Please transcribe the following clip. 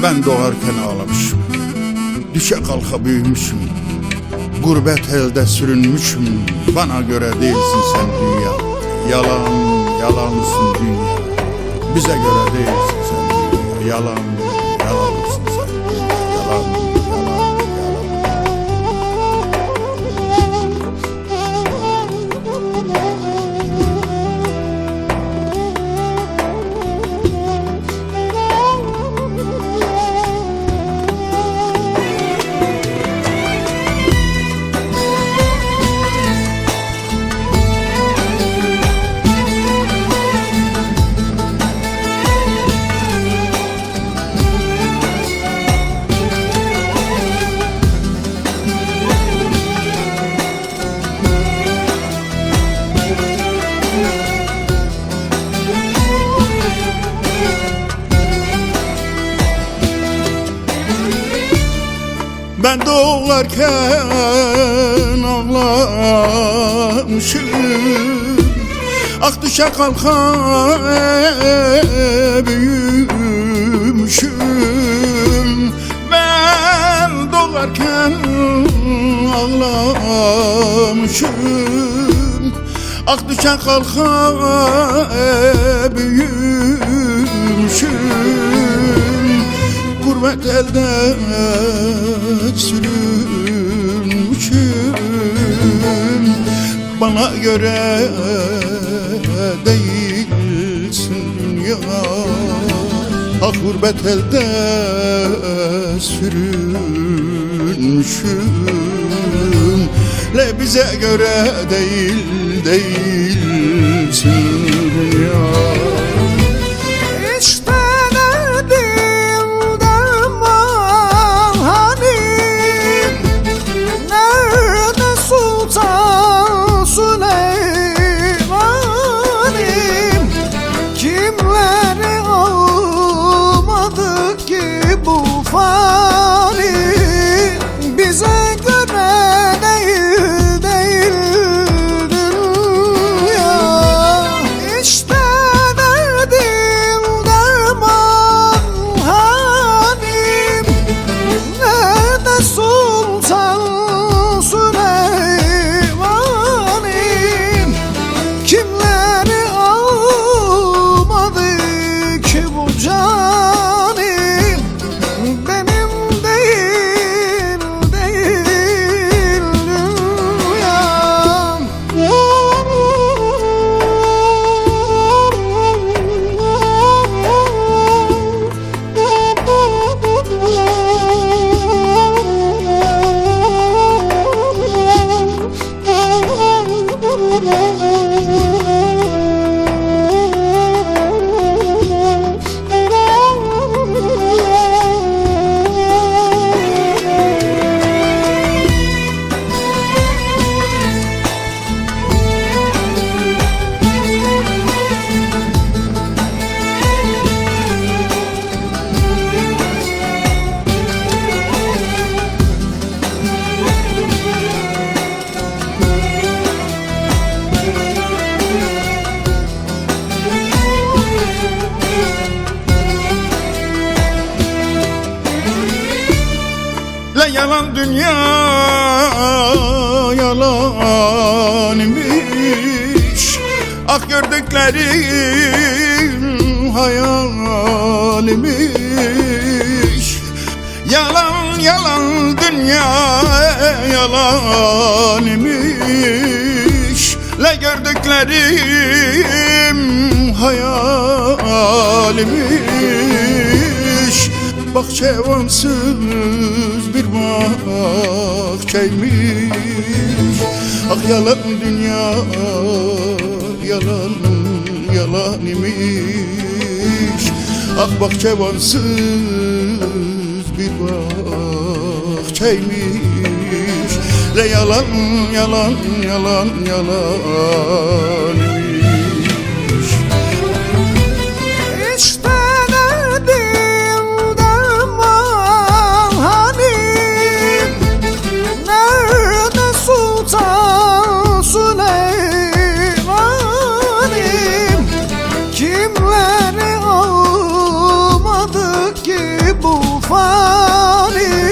Ben doğarken ağlamışım, düşe kalka büyümüşüm, gurbet elde sürünmüşüm. Bana göre değilsin sen dünya, yalan, yalansın dünya. Bize göre değilsin sen dünya, yalan, yalansın sen dünya, yalan, yalan, yalan. Ben doğarken ağlamışım, ak düşe kalka büyümüşüm. Ben doğarken ağlamışım, ak düşe kalka büyümüşüm. Gurbet elde sürünmüşüm. Bana göre değilsin dünya, ah gurbet elde sürünmüşüm. Le bize göre değilsin dünya. Yalan dünya, yalan imiş. Ah gördüklerim hayal imiş. Yalan, yalan dünya, yalan imiş. Le gördüklerim hayal imiş. Bahçevansız bir bahçeymiş. Ah yalan dünya, yalan, yalan imiş. Ah bahçevansız bir bahçeymiş. Le yalan yalan yalan yalan imiş. İşte derdimde mahanim, nerede Sultan Süleyman'im? Kimleri almadı ki bu fani?